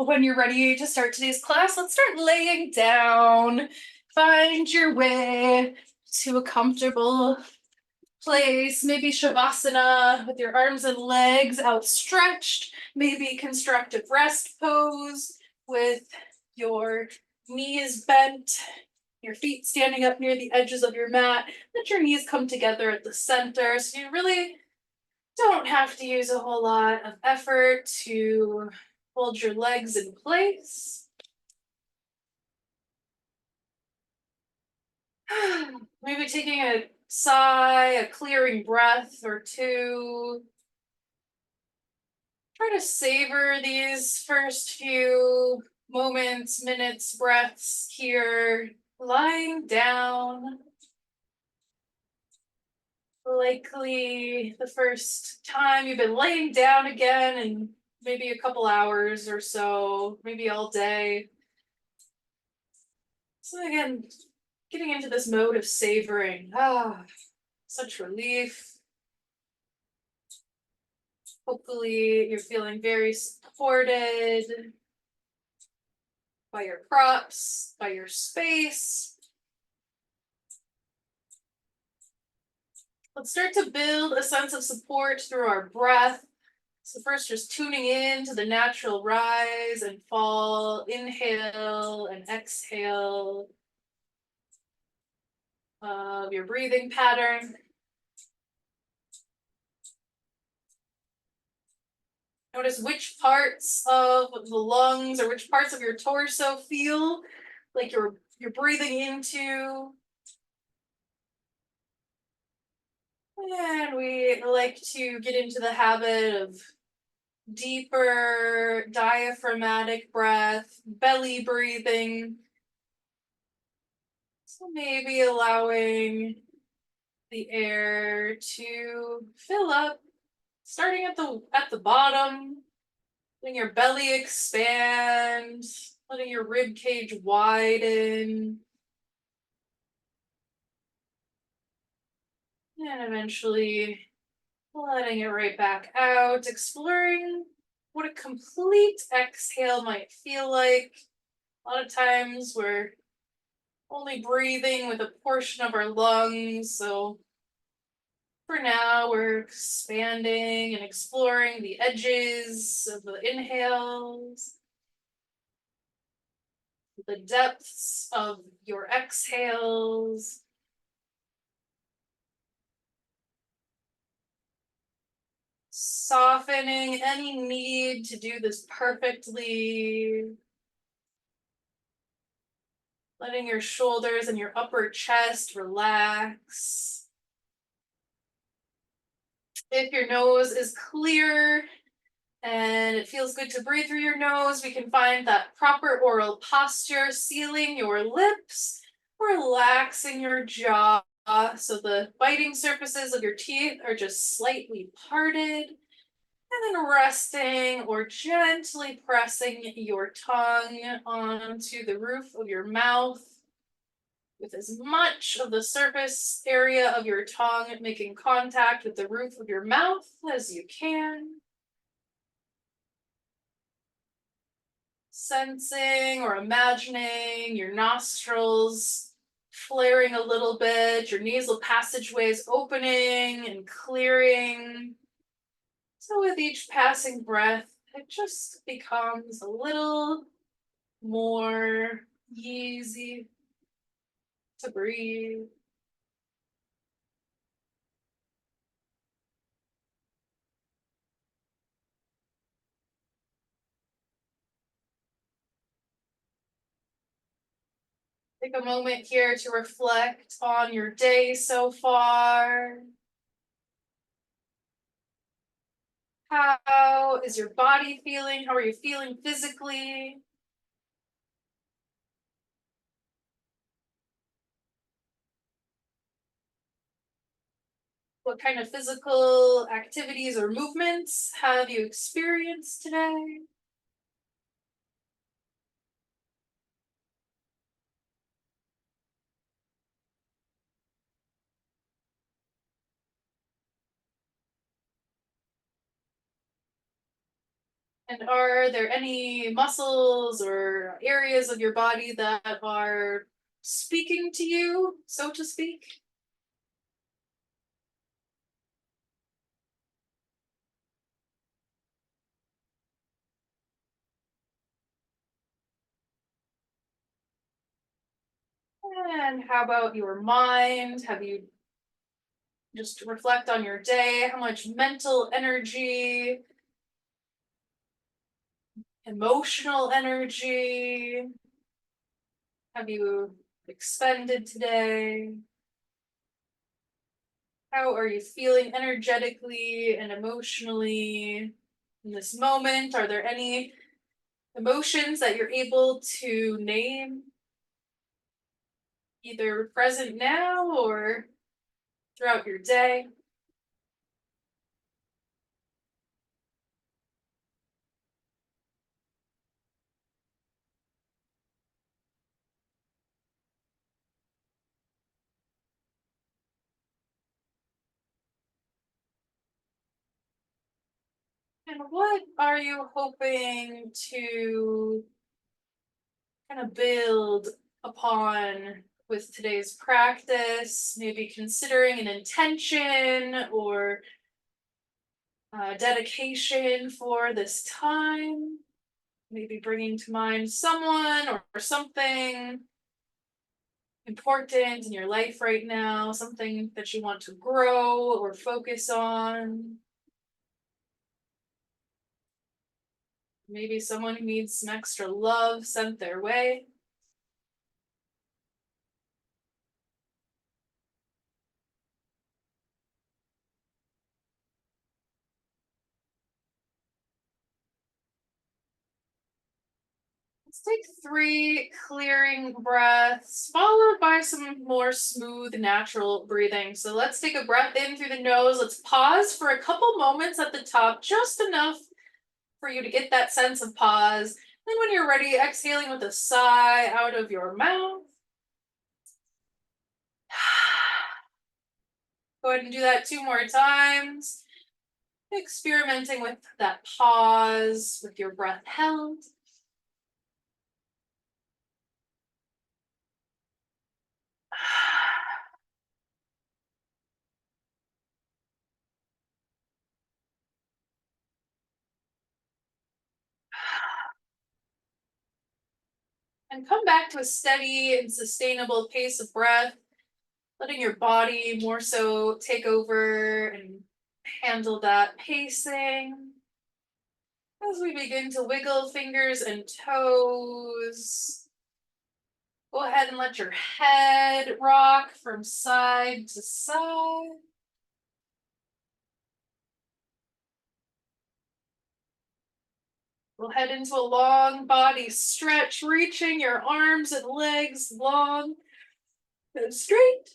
When you're ready to start today's class, let's start laying down. Find your way to a comfortable place, maybe Shavasana with your arms and legs outstretched, maybe constructive rest pose with your knees bent, your feet standing up near the edges of your mat. Let your knees come together at the center so you really don't have to use a whole lot of effort to hold your legs in place. Maybe taking a sigh, a clearing breath or two. Try to savor these first few moments, minutes, breaths here, lying down. Likely the first time you've been laying down again in maybe a couple hours or so, maybe all day. So again, getting into this mode of savoring. Such relief. Hopefully you're feeling very supported by your props, by your space. Let's start to build a sense of support through our breath. So first, just tuning in to the natural rise and fall, inhale and exhale of your breathing pattern. Notice which parts of the lungs or which parts of your torso feel like you're breathing into. And we like to get into the habit of deeper diaphragmatic breath, belly breathing. So maybe allowing the air to fill up, starting at the bottom, letting your belly expand, letting your rib cage widen. And eventually letting it right back out, exploring what a complete exhale might feel like. A lot of times we're only breathing with a portion of our lungs, so for now we're expanding and exploring the edges of the inhales, the depths of your exhales. Softening any need to do this perfectly. Letting your shoulders and your upper chest relax. If your nose is clear and it feels good to breathe through your nose, we can find that proper oral posture, sealing your lips, relaxing your jaw so the biting surfaces of your teeth are just slightly parted. And then resting or gently pressing your tongue onto the roof of your mouth with as much of the surface area of your tongue making contact with the roof of your mouth as you can. Sensing or imagining your nostrils flaring a little bit, your nasal passageways opening and clearing. So with each passing breath, it just becomes a little more easy to breathe. Take a moment here to reflect on your day so far. How is your body feeling? How are you feeling physically? What kind of physical activities or movements have you experienced today? And are there any muscles or areas of your body that are speaking to you, so to speak? And how about your mind? Have you just reflect on your day? How much mental energy, emotional energy have you expended today? How are you feeling energetically and emotionally in this moment? Are there any emotions that you're able to name, either present now or throughout your day? And what are you hoping to kind of build upon with today's practice? Maybe considering an intention or dedication for this time. Maybe bringing to mind someone or something important in your life right now, something that you want to grow or focus on. Maybe someone who needs some extra love sent their way. Let's take 3 clearing breaths, followed by some more smooth, natural breathing. So let's take a breath in through the nose. Let's pause for a couple moments at the top, just enough for you to get that sense of pause. Then when you're ready, exhaling with a sigh out of your mouth. Go ahead and do that 2 more times. Experimenting with that pause, with your breath held. And come back to a steady and sustainable pace of breath, letting your body more so take over and handle that pacing. As we begin to wiggle fingers and toes, go ahead and let your head rock from side to side. We'll head into a long body stretch, reaching your arms and legs long and straight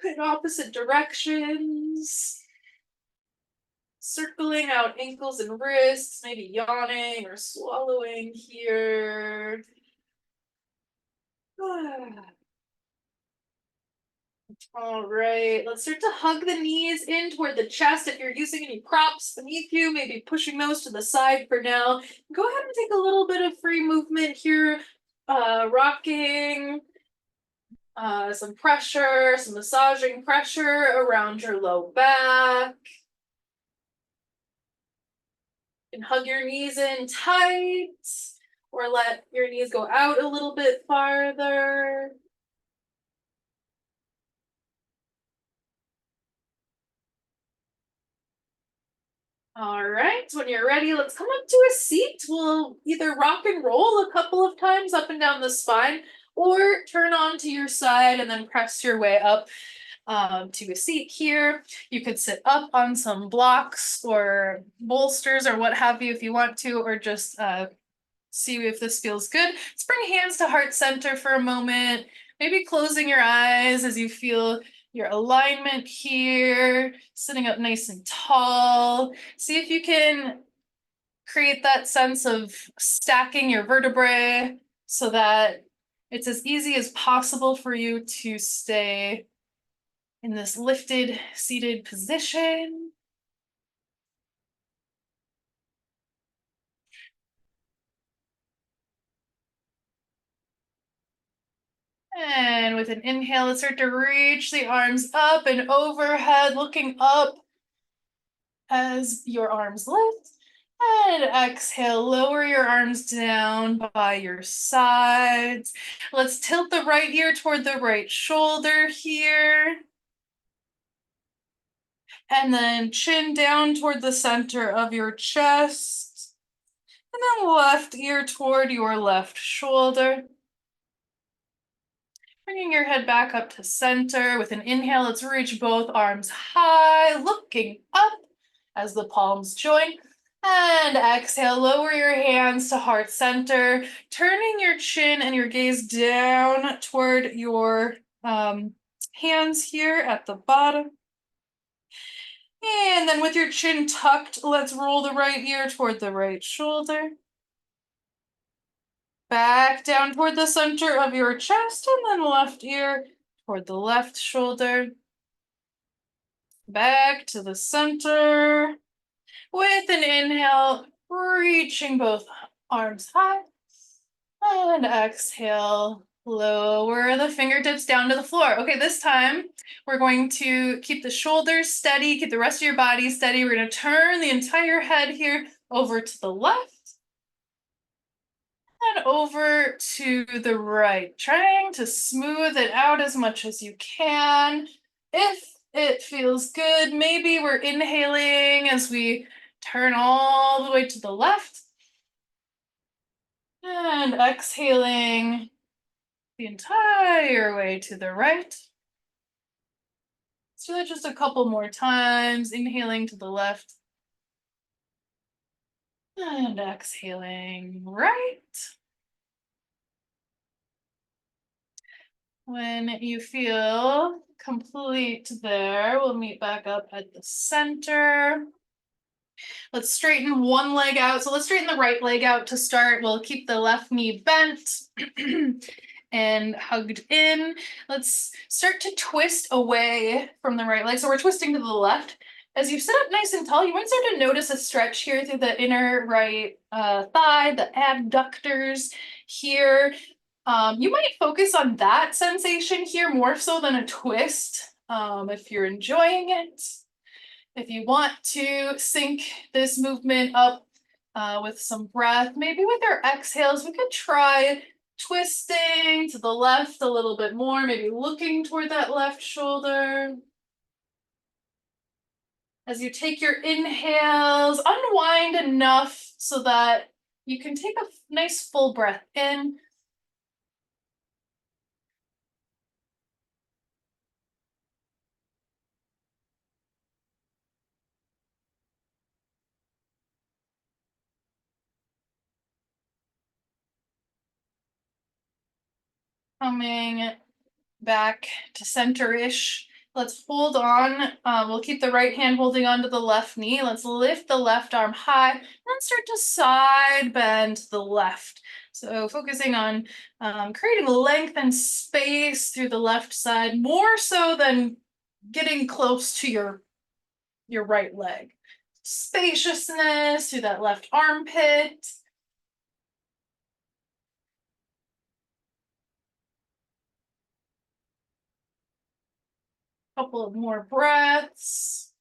in opposite directions. Circling out ankles and wrists, maybe yawning or swallowing here. All right, let's start to hug the knees in toward the chest. If you're using any props beneath you, maybe pushing those to the side for now. Go ahead and take a little bit of free movement here, rocking, some pressure, some massaging pressure around your low back. And hug your knees in tight, or let your knees go out a little bit farther. All right, when you're ready, let's come up to a seat. We'll either rock and roll a couple of times up and down the spine, or turn on to your side and then press your way up to a seat here. You could sit up on some blocks or bolsters or what have you if you want to, or just see if this feels good. Let's bring hands to heart center for a moment. Maybe closing your eyes as you feel your alignment here, sitting up nice and tall. See if you can create that sense of stacking your vertebrae so that it's as easy as possible for you to stay in this lifted, seated position. And with an inhale, let's start to reach the arms up and overhead, looking up as your arms lift. And exhale, lower your arms down by your sides. Let's tilt the right ear toward the right shoulder here. And then chin down toward the center of your chest. And then left ear toward your left shoulder. Bringing your head back up to center. With an inhale, let's reach both arms high, looking up as the palms join. And exhale, lower your hands to heart center, turning your chin and your gaze down toward your hands here at the bottom. And then with your chin tucked, let's roll the right ear toward the right shoulder. Back down toward the center of your chest, and then left ear toward the left shoulder. Back to the center. With an inhale, reaching both arms high. And exhale, lower the fingertips down to the floor. Okay, this time we're going to keep the shoulders steady, keep the rest of your body steady. We're going to turn the entire head here over to the left and over to the right, trying to smooth it out as much as you can. If it feels good, maybe we're inhaling as we turn all the way to the left and exhaling the entire way to the right. Let's do that just a couple more times, inhaling to the left and exhaling right. When you feel complete there, we'll meet back up at the center. Let's straighten one leg out. So let's straighten the right leg out to start. We'll keep the left knee bent and hugged in. Let's start to twist away from the right leg. So we're twisting to the left. As you sit up nice and tall, you might start to notice a stretch here through the inner right thigh, the abductors here. You might focus on that sensation here more so than a twist if you're enjoying it. If you want to sync this movement up with some breath, maybe with our exhales, we could try twisting to the left a little bit more, maybe looking toward that left shoulder. As you take your inhales, unwind enough so that you can take a nice full breath in. Coming back to center-ish. Let's hold on. We'll keep the right hand holding onto the left knee. Let's lift the left arm high and start to side bend to the left. So focusing on creating length and space through the left side, more so than getting close to your right leg. Spaciousness through that left armpit. Couple of more breaths.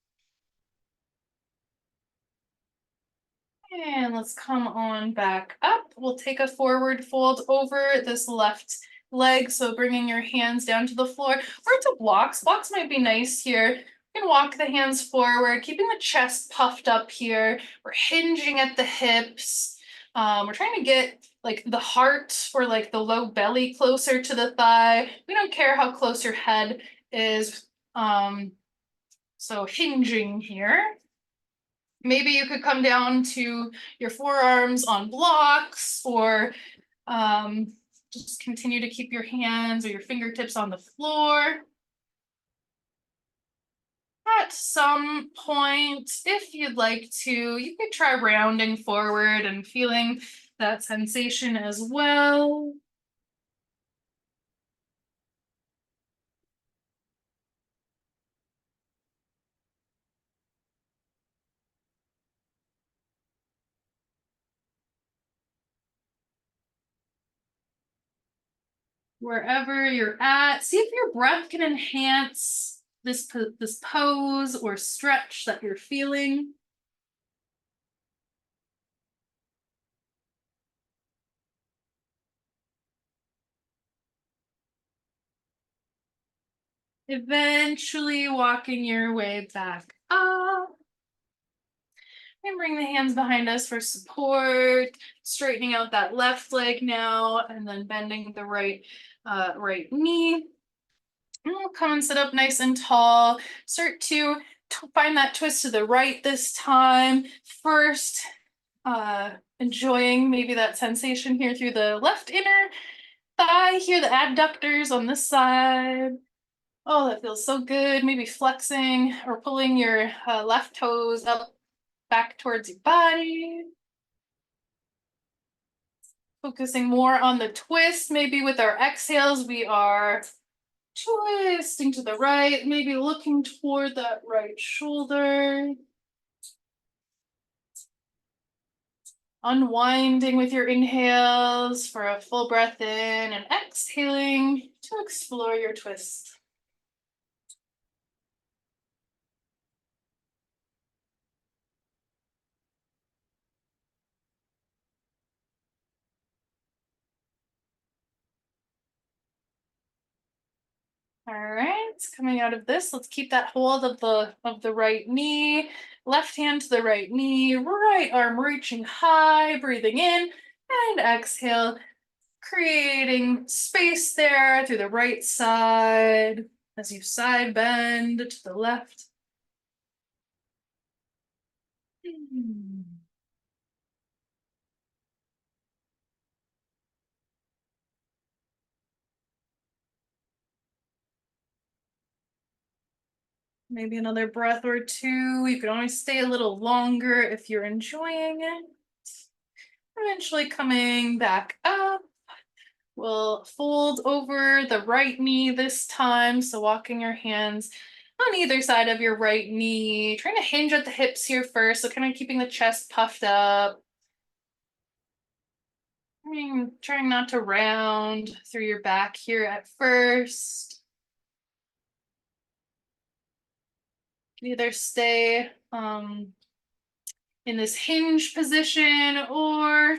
And let's come on back up. We'll take a forward fold over this left leg. So bringing your hands down to the floor or to blocks. Blocks might be nice here. You can walk the hands forward, keeping the chest puffed up here. We're hinging at the hips. We're trying to get like the heart or like the low belly closer to the thigh. We don't care how close your head is. So hinging here. Maybe you could come down to your forearms on blocks or just continue to keep your hands or your fingertips on the floor. At some point, if you'd like to, you could try rounding forward and feeling that sensation as well. Wherever you're at, see if your breath can enhance this pose or stretch that you're feeling. Eventually walking your way back up. And bring the hands behind us for support, straightening out that left leg now, and then bending the right knee. And we'll come and sit up nice and tall. Start to find that twist to the right this time. First, enjoying maybe that sensation here through the left inner thigh, here the adductors on this side. Oh, that feels so good. Maybe flexing or pulling your left toes up back towards your body. Focusing more on the twist. Maybe with our exhales, we are twisting to the right, maybe looking toward that right shoulder. Unwinding with your inhales for a full breath in and exhaling to explore your twist. All right, coming out of this, let's keep that hold of the right knee, left hand to the right knee, right arm reaching high, breathing in and exhale, creating space there through the right side as you side bend to the left. Maybe another breath or two. You can always stay a little longer if you're enjoying it. Eventually coming back up. We'll fold over the right knee this time. So walking your hands on either side of your right knee. Trying to hinge at the hips here first. So kind of keeping the chest puffed up. Trying not to round through your back here at first. Either stay in this hinge position, or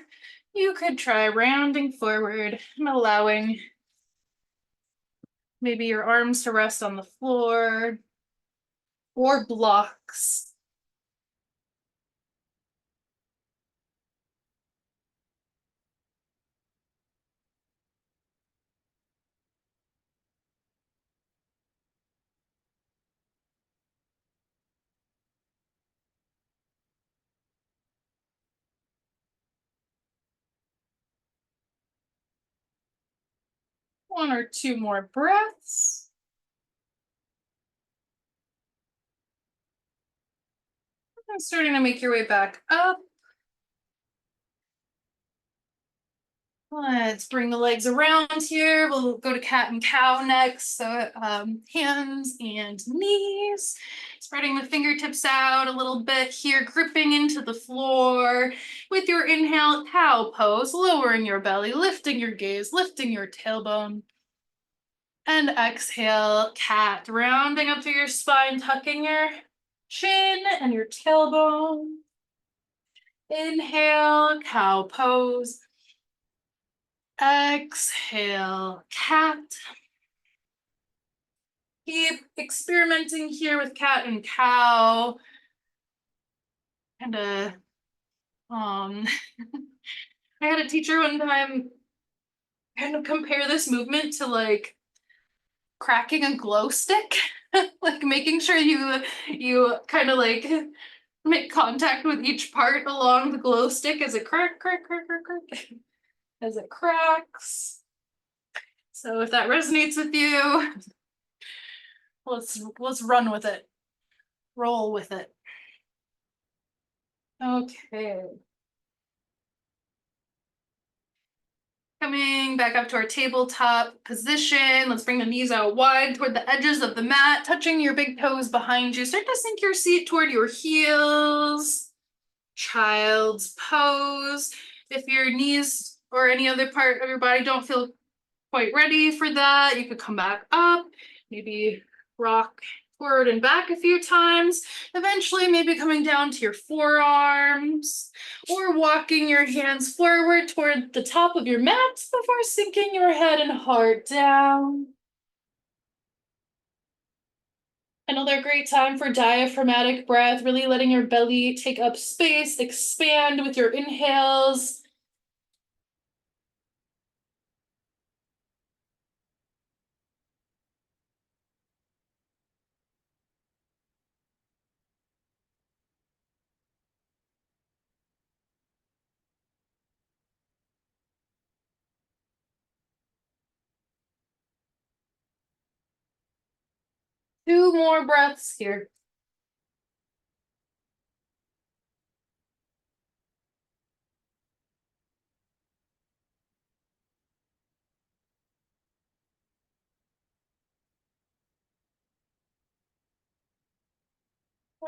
you could try rounding forward and allowing maybe your arms to rest on the floor or blocks. One or two more breaths. And starting to make your way back up. Let's bring the legs around here. We'll go to cat and cow next. So hands and knees. Spreading the fingertips out a little bit here, gripping into the floor. With your inhale, cow pose, lowering your belly, lifting your gaze, lifting your tailbone. And exhale, cat, rounding up through your spine, tucking your chin and your tailbone. Inhale, cow pose. Exhale, cat. Keep experimenting here with cat and cow. And I had a teacher one time kind of compare this movement to like cracking a glow stick, like making sure you kind of like make contact with each part along the glow stick as it crack, as it cracks. So if that resonates with you, let's run with it. Roll with it. Okay. Coming back up to our tabletop position. Let's bring the knees out wide toward the edges of the mat, touching your big toes behind you. Start to sink your seat toward your heels. Child's pose. If your knees or any other part of your body don't feel quite ready for that, you could come back up, maybe rock forward and back a few times, eventually maybe coming down to your forearms or walking your hands forward toward the top of your mat before sinking your head and heart down. Another great time for diaphragmatic breath, really letting your belly take up space, expand with your inhales. Two more breaths here.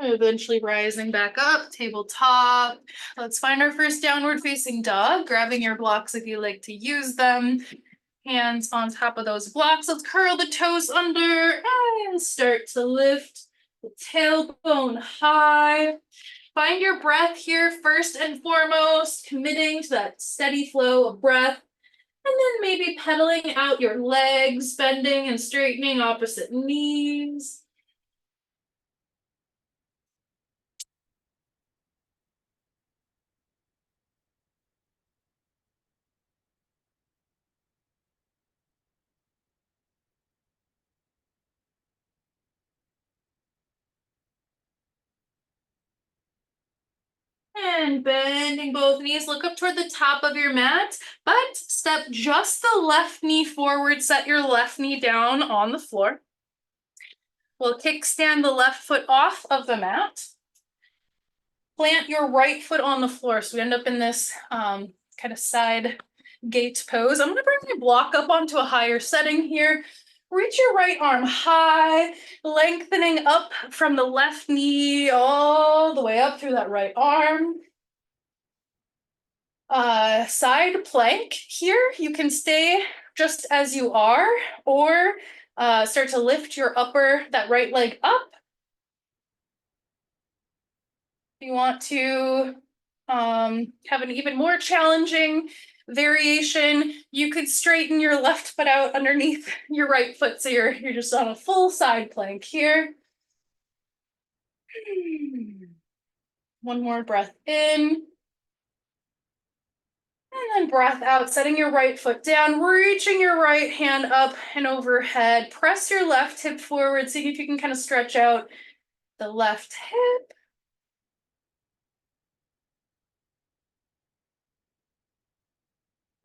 Eventually rising back up, tabletop. Let's find our first downward facing dog, grabbing your blocks if you like to use them. Hands on top of those blocks. Let's curl the toes under and start to lift the tailbone high. Find your breath here first and foremost, committing to that steady flow of breath. And then maybe pedaling out your legs, bending and straightening opposite knees. And bending both knees, look up toward the top of your mat, but step just the left knee forward, set your left knee down on the floor. We'll kickstand the left foot off of the mat. Plant your right foot on the floor, so we end up in this kind of side gate pose. I'm gonna bring my block up onto a higher setting here. Reach your right arm high, lengthening up from the left knee all the way up through that right arm. Side plank here, you can stay just as you are, or start to lift your that right leg up. If you want to have an even more challenging variation, you could straighten your left foot out underneath your right foot, so you're just on a full side plank here. One more breath in. And then breath out, setting your right foot down, reaching your right hand up and overhead. Press your left hip forward, see if you can kind of stretch out the left hip.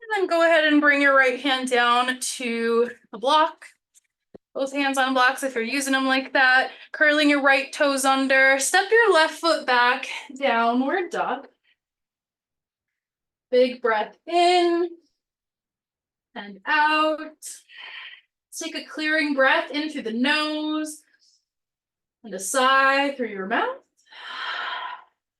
And then go ahead and bring your right hand down to the block. Both hands on blocks if you're using them like that. Curling your right toes under. Step your left foot back, downward dog. Big breath in and out. Take a clearing breath in through the nose and a sigh through your mouth.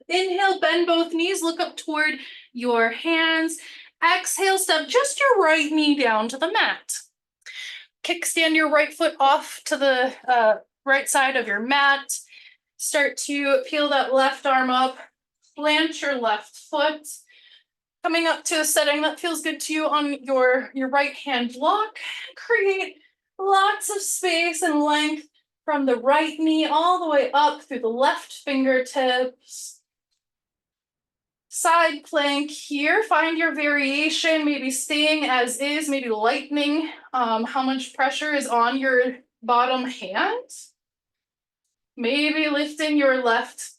Inhale, bend both knees, look up toward your hands. Exhale, step just your right knee down to the mat. Kickstand your right foot off to the right side of your mat. Start to peel that left arm up, plant your left foot. Coming up to a setting that feels good to you on your right hand block. Create lots of space and length from the right knee all the way up through the left fingertips. Side plank here, find your variation, maybe staying as is, maybe lightening how much pressure is on your bottom hand. Maybe lifting your left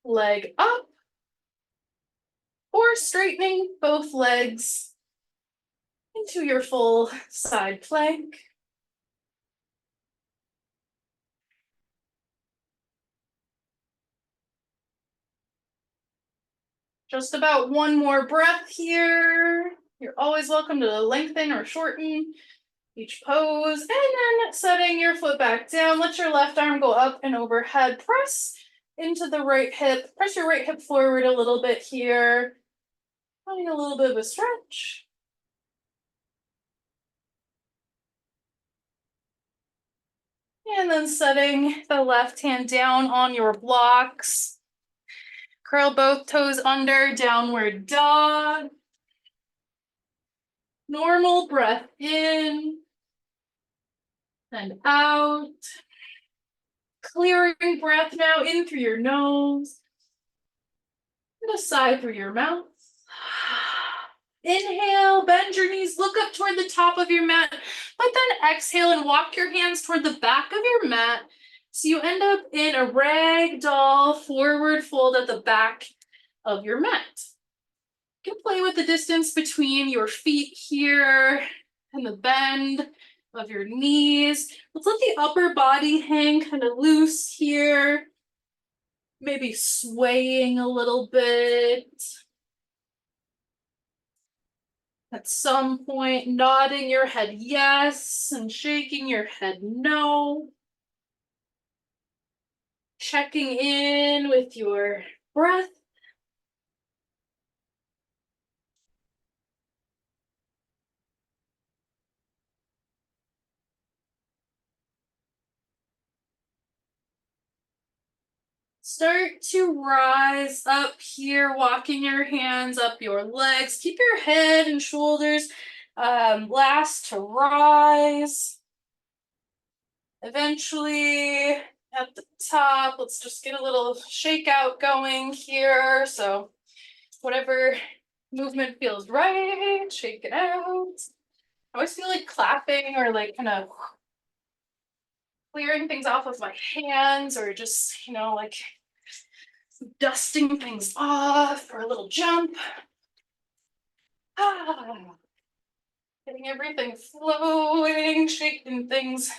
leg up or straightening both legs into your full side plank. Just about one more breath here. You're always welcome to lengthen or shorten each pose. And then setting your foot back down. Let your left arm go up and overhead. Press into the right hip. Press your right hip forward a little bit here. Finding a little bit of a stretch. And then setting the left hand down on your blocks. Curl both toes under, downward dog. Normal breath in and out. Clearing breath now in through your nose and a sigh through your mouth. Inhale, bend your knees, look up toward the top of your mat, but then exhale and walk your hands toward the back of your mat. So you end up in a ragdoll forward fold at the back of your mat. You can play with the distance between your feet here and the bend of your knees. Let's let the upper body hang kind of loose here. Maybe swaying a little bit. At some point, nodding your head yes and shaking your head no. Checking in with your breath. Start to rise up here, walking your hands up your legs. Keep your head and shoulders last to rise. Eventually, at the top, let's just get a little shakeout going here. So whatever movement feels right, shake it out. I always feel like clapping or like kind of clearing things off of my hands or just, like dusting things off or a little jump. Getting everything flowing, shaking things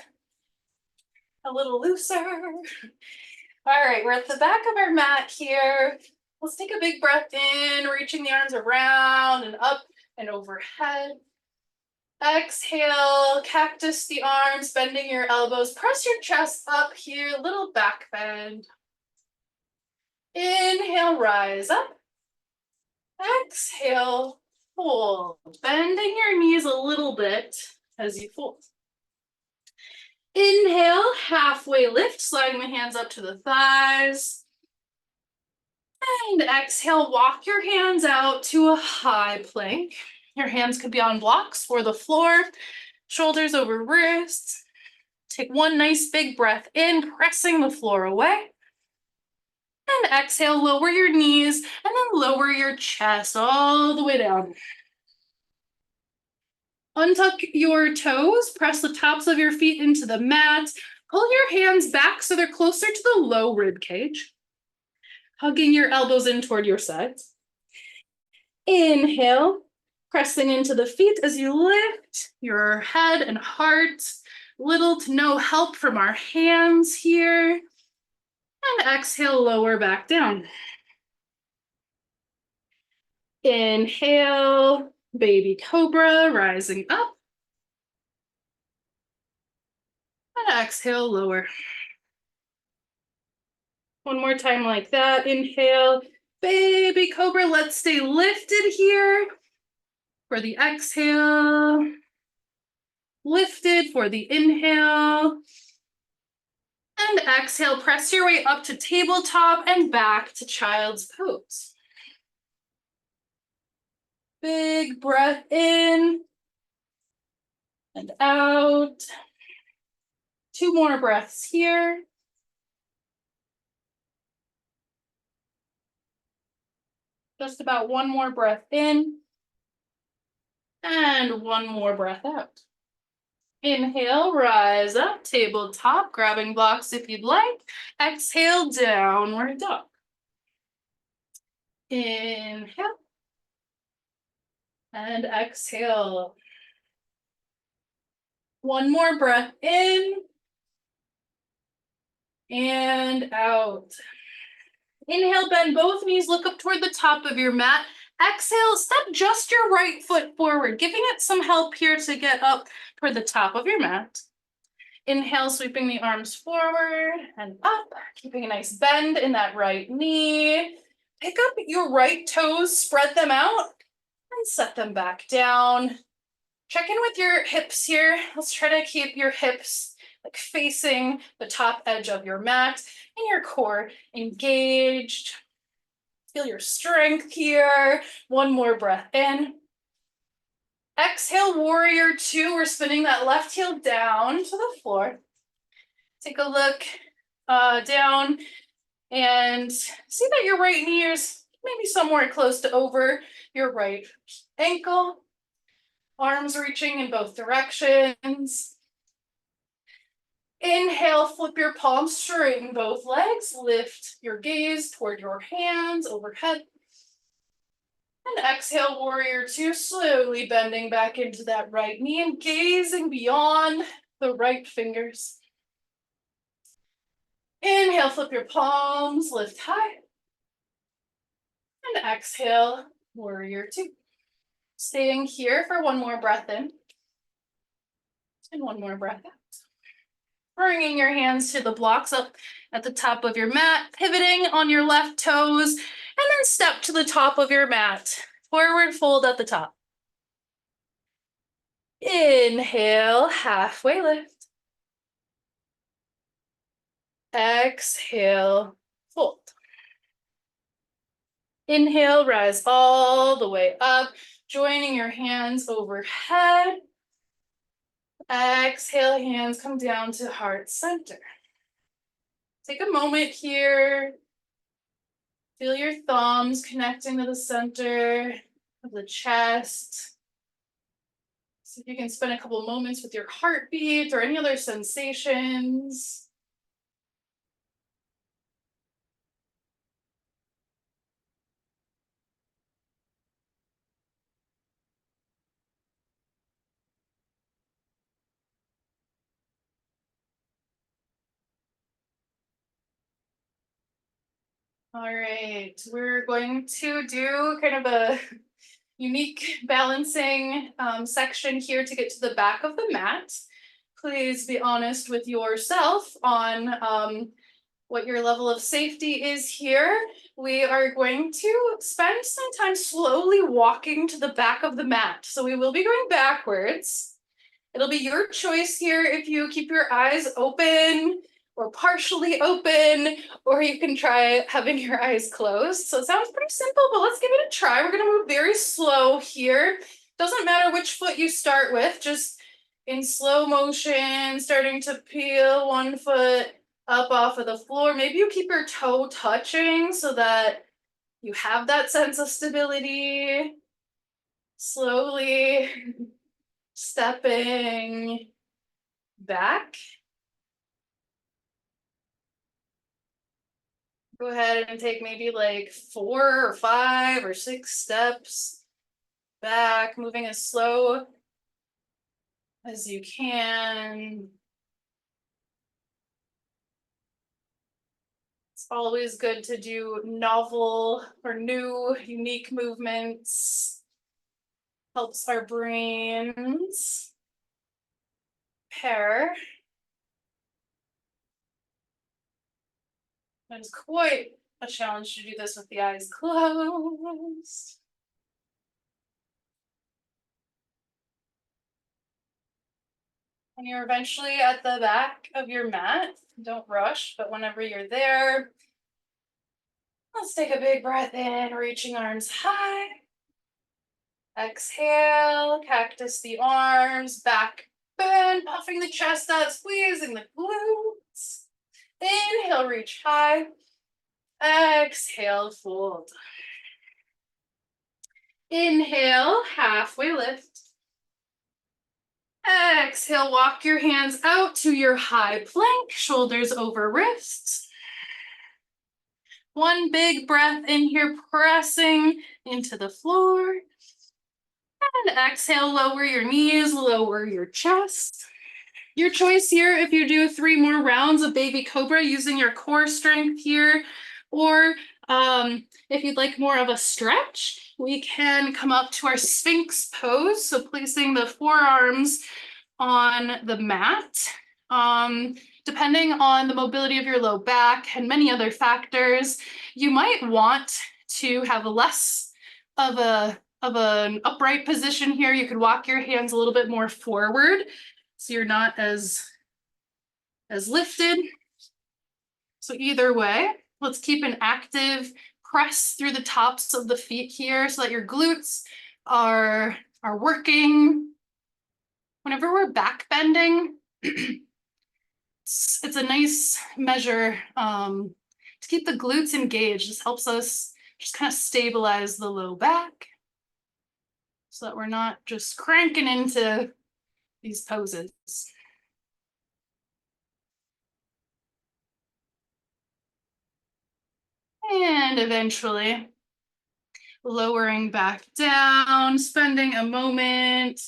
a little looser. All right, we're at the back of our mat here. Let's take a big breath in, reaching the arms around and up and overhead. Exhale, cactus the arms, bending your elbows. Press your chest up here, little back bend. Inhale, rise up. Exhale, fold. Bending your knees a little bit as you fold. Inhale, halfway lift, sliding the hands up to the thighs. And exhale, walk your hands out to a high plank. Your hands could be on blocks or the floor, shoulders over wrists. Take one nice big breath in, pressing the floor away. And exhale, lower your knees and then lower your chest all the way down. Untuck your toes, press the tops of your feet into the mat. Pull your hands back so they're closer to the low rib cage. Hugging your elbows in toward your sides. Inhale, pressing into the feet as you lift your head and heart. Little to no help from our hands here. And exhale, lower back down. Inhale, baby cobra, rising up. And exhale, lower. One more time like that. Inhale, baby cobra. Let's stay lifted here for the exhale. Lifted for the inhale. And exhale, press your way up to tabletop and back to child's pose. Big breath in and out. 2 more breaths here. Just about 1 more breath in and 1 more breath out. Inhale, rise up, tabletop, grabbing blocks if you'd like. Exhale, downward dog. Inhale and exhale. 1 more breath in and out. Inhale, bend both knees, look up toward the top of your mat. Exhale, step just your right foot forward, giving it some help here to get up toward the top of your mat. Inhale, sweeping the arms forward and up, keeping a nice bend in that right knee. Pick up your right toes, spread them out, and set them back down. Check in with your hips here. Let's try to keep your hips like facing the top edge of your mat, and your core engaged. Feel your strength here. One more breath in. Exhale, warrior two. We're spinning that left heel down to the floor. Take a look down and see that your right knee is maybe somewhere close to over your right ankle. Arms reaching in both directions. Inhale, flip your palms, straighten both legs, lift your gaze toward your hands overhead. And exhale, warrior two, slowly bending back into that right knee and gazing beyond the right fingers. Inhale, flip your palms, lift high. And exhale, warrior two. Staying here for one more breath in. And one more breath out. Bringing your hands to the blocks up at the top of your mat, pivoting on your left toes, and then step to the top of your mat. Forward fold at the top. Inhale, halfway lift. Exhale, fold. Inhale, rise all the way up, joining your hands overhead. Exhale, hands come down to heart center. Take a moment here. Feel your thumbs connecting to the center of the chest. See if you can spend a couple moments with your heartbeat or any other sensations. All right, we're going to do kind of a unique balancing section here to get to the back of the mat. Please be honest with yourself on what your level of safety is here. We are going to spend some time slowly walking to the back of the mat. So we will be going backwards. It'll be your choice here if you keep your eyes open or partially open, or you can try having your eyes closed. So it sounds pretty simple, but let's give it a try. We're gonna move very slow here. Doesn't matter which foot you start with, just in slow motion, starting to peel one foot up off of the floor. Maybe you keep your toe touching so that you have that sense of stability. Slowly stepping back. Go ahead and take maybe like 4 or 5 or 6 steps back, moving as slow as you can. It's always good to do novel or new, unique movements. Helps our brains pair. It is quite a challenge to do this with the eyes closed. When you're eventually at the back of your mat, don't rush, but whenever you're there, let's take a big breath in, reaching arms high. Exhale, cactus the arms, back bend, puffing the chest out, squeezing the glutes. Inhale, reach high. Exhale, fold. Inhale, halfway lift. Exhale, walk your hands out to your high plank, shoulders over wrists. One big breath in here, pressing into the floor. And exhale, lower your knees, lower your chest. Your choice here, if you do 3 more rounds of baby cobra using your core strength here, or if you'd like more of a stretch, we can come up to our Sphinx pose. So placing the forearms on the mat. Depending on the mobility of your low back and many other factors, you might want to have less of an upright position here. You could walk your hands a little bit more forward so you're not as as lifted. So either way, let's keep an active press through the tops of the feet here so that your glutes are working. Whenever we're back bending, it's a nice measure to keep the glutes engaged. This helps us just kind of stabilize the low back so that we're not just cranking into these poses. And eventually lowering back down, spending a moment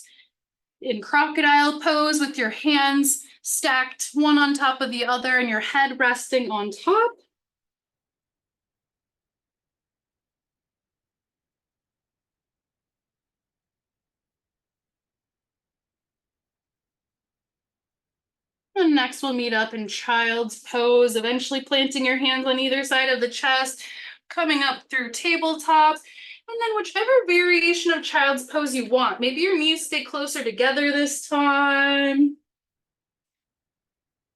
in crocodile pose with your hands stacked one on top of the other and your head resting on top. And next we'll meet up in child's pose, eventually planting your hands on either side of the chest, coming up through tabletop, and then whichever variation of child's pose you want. Maybe your knees stay closer together this time.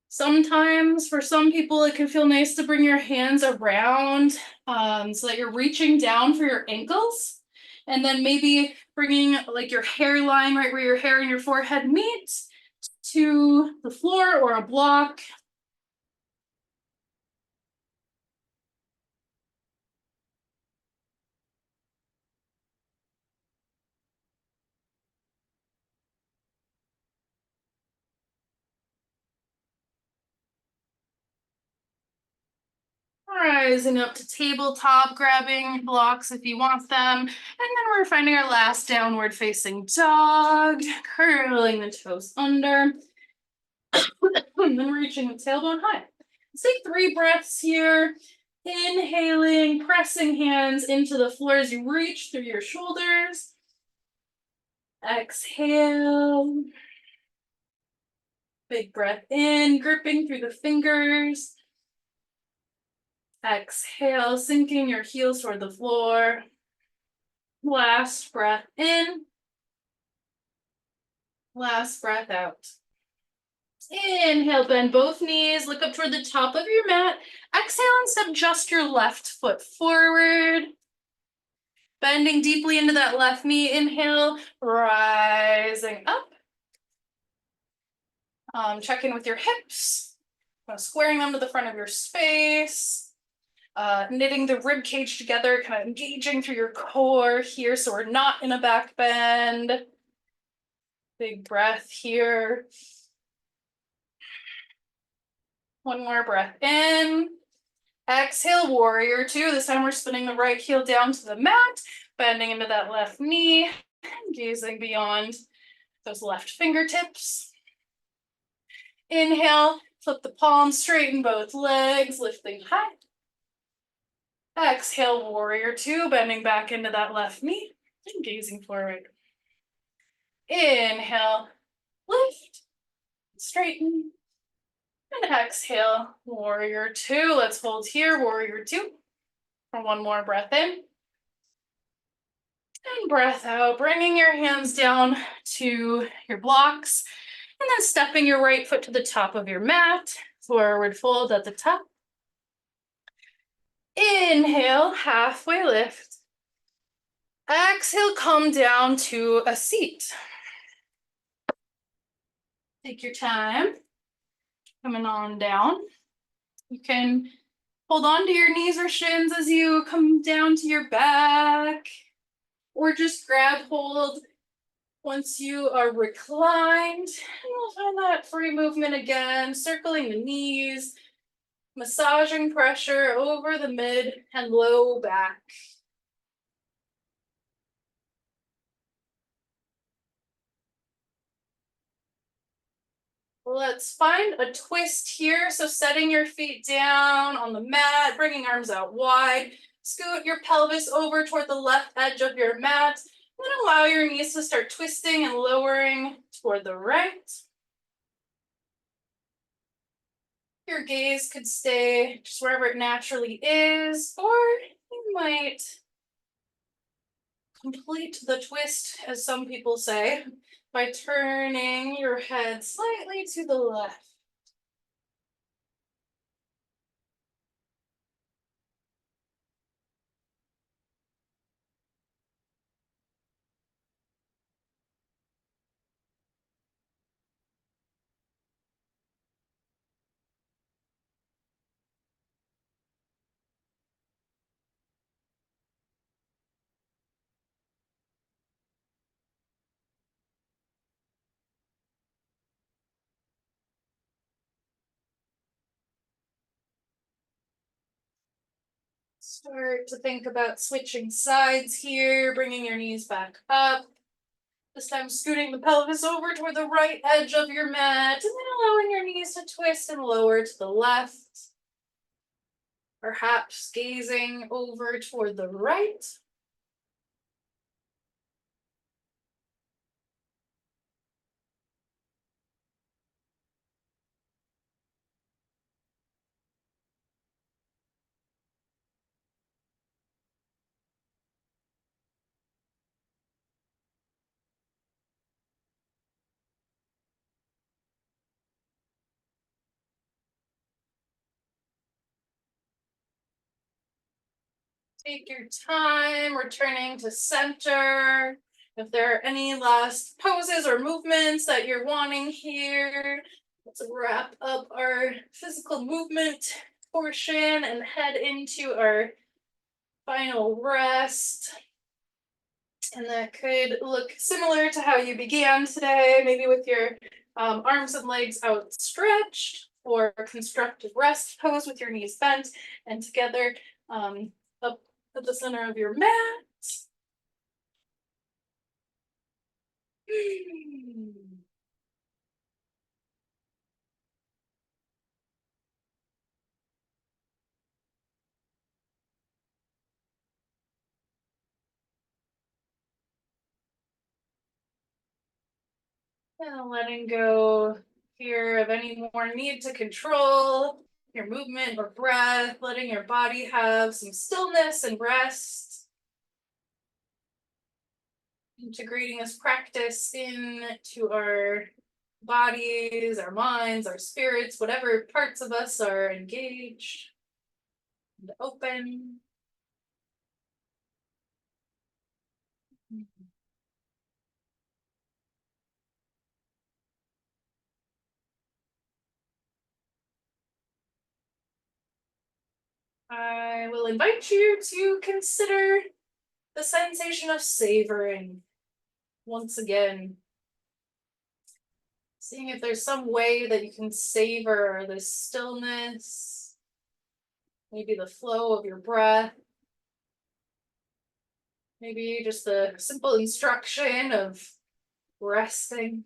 Sometimes for some people, it can feel nice to bring your hands around so that you're reaching down for your ankles. And then maybe bringing like your hairline right where your hair and your forehead meet to the floor or a block. Rising up to tabletop, grabbing blocks if you want them. And then we're finding our last downward facing dog, curling the toes under, and then reaching the tailbone high. Let's take 3 breaths here. Inhaling, pressing hands into the floor as you reach through your shoulders. Exhale. Big breath in, gripping through the fingers. Exhale, sinking your heels toward the floor. Last breath in. Last breath out. Inhale, bend both knees, look up toward the top of your mat. Exhale and step just your left foot forward. Bending deeply into that left knee. Inhale, rising up. Check in with your hips, squaring them to the front of your space. Knitting the rib cage together, kind of engaging through your core here so we're not in a back bend. Big breath here. One more breath in. Exhale, warrior 2. This time we're spinning the right heel down to the mat, bending into that left knee, gazing beyond those left fingertips. Inhale, flip the palms, straighten both legs, lifting high. Exhale, warrior 2, bending back into that left knee and gazing forward. Inhale, lift, straighten, and exhale, warrior 2. Let's hold here, warrior 2, for one more breath in. And breath out, bringing your hands down to your blocks, and then stepping your right foot to the top of your mat, forward fold at the top. Inhale, halfway lift. Exhale, come down to a seat. Take your time, coming on down. You can hold on to your knees or shins as you come down to your back, or just grab hold once you are reclined. And we'll find that free movement again, circling the knees, massaging pressure over the mid and low back. Let's find a twist here. So setting your feet down on the mat, bringing arms out wide, scoot your pelvis over toward the left edge of your mat, and then allow your knees to start twisting and lowering toward the right. Your gaze could stay just wherever it naturally is, or you might complete the twist, as some people say, by turning your head slightly to the left. Start to think about switching sides here, bringing your knees back up. This time scooting the pelvis over toward the right edge of your mat, and then allowing your knees to twist and lower to the left. Perhaps gazing over toward the right. Take your time, returning to center. If there are any last poses or movements that you're wanting here, let's wrap up our physical movement portion and head into our final rest. And that could look similar to how you began today, maybe with your arms and legs outstretched, or constructive rest pose with your knees bent and together up at the center of your mat. And letting go here of any more need to control your movement or breath, letting your body have some stillness and rest. Integrating this practice into our bodies, our minds, our spirits, whatever parts of us are engaged and open. I will invite you to consider the sensation of savoring once again. Seeing if there's some way that you can savor this stillness, maybe the flow of your breath, maybe just the simple instruction of resting.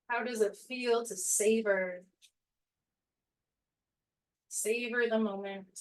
How does it feel to savor? Savor the moment.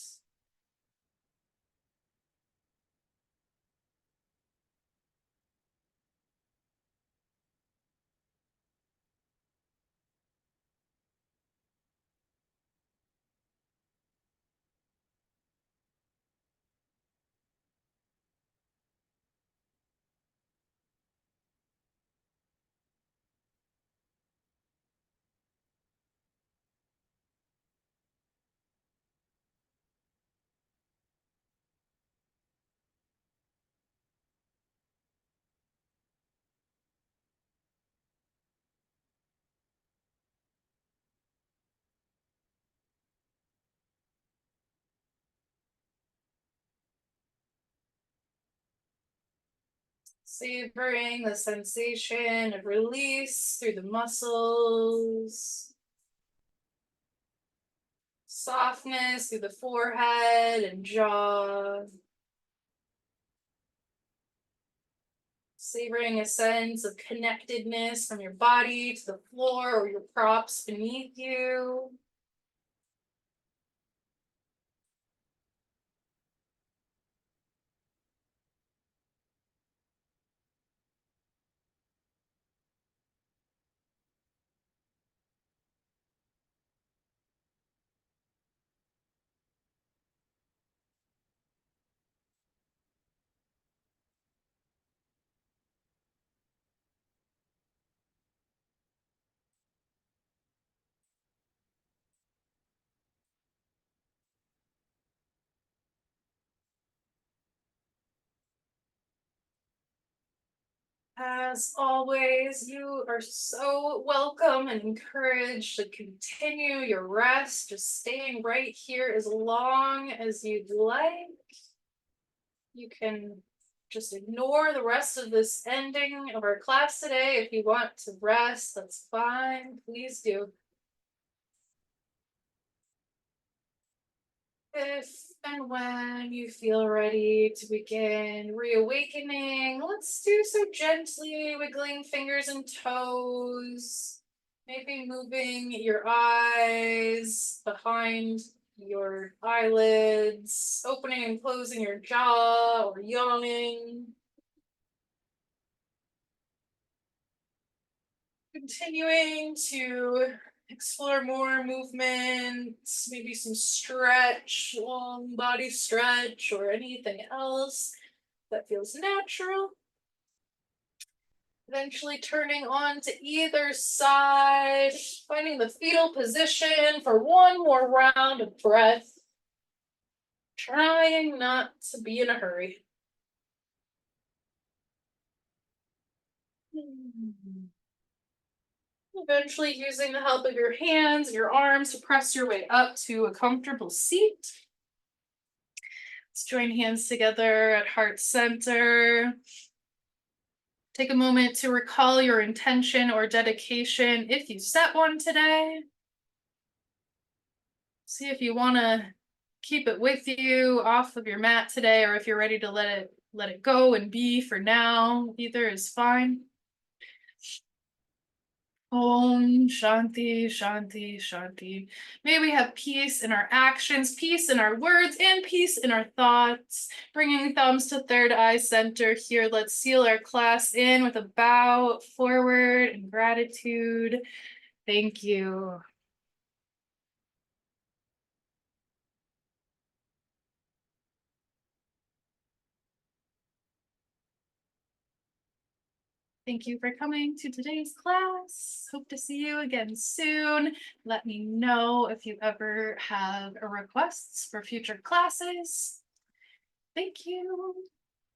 Savoring the sensation of release through the muscles. Softness through the forehead and jaw. Savoring a sense of connectedness from your body to the floor or your props beneath you. As always, you are so welcome and encouraged to continue your rest, just staying right here as long as you'd like. You can just ignore the rest of this ending of our class today. If you want to rest, that's fine. Please do. If and when you feel ready to begin reawakening, let's do so gently, wiggling fingers and toes. Maybe moving your eyes behind your eyelids, opening and closing your jaw or yawning. Continuing to explore more movements, maybe some stretch, long body stretch, or anything else that feels natural. Eventually turning on to either side, finding the fetal position for one more round of breath. Trying not to be in a hurry. Eventually using the help of your hands and your arms to press your way up to a comfortable seat. Let's join hands together at heart center. Take a moment to recall your intention or dedication if you set one today. See if you want to keep it with you off of your mat today, or if you're ready to let it go and be for now. Either is fine. Om Shanti, Shanti, Shanti. May we have peace in our actions, peace in our words, and peace in our thoughts. Bringing thumbs to third eye center here. Let's seal our class in with a bow forward and gratitude. Thank you. Thank you for coming to today's class. Hope to see you again soon. Let me know if you ever have requests for future classes. Thank you.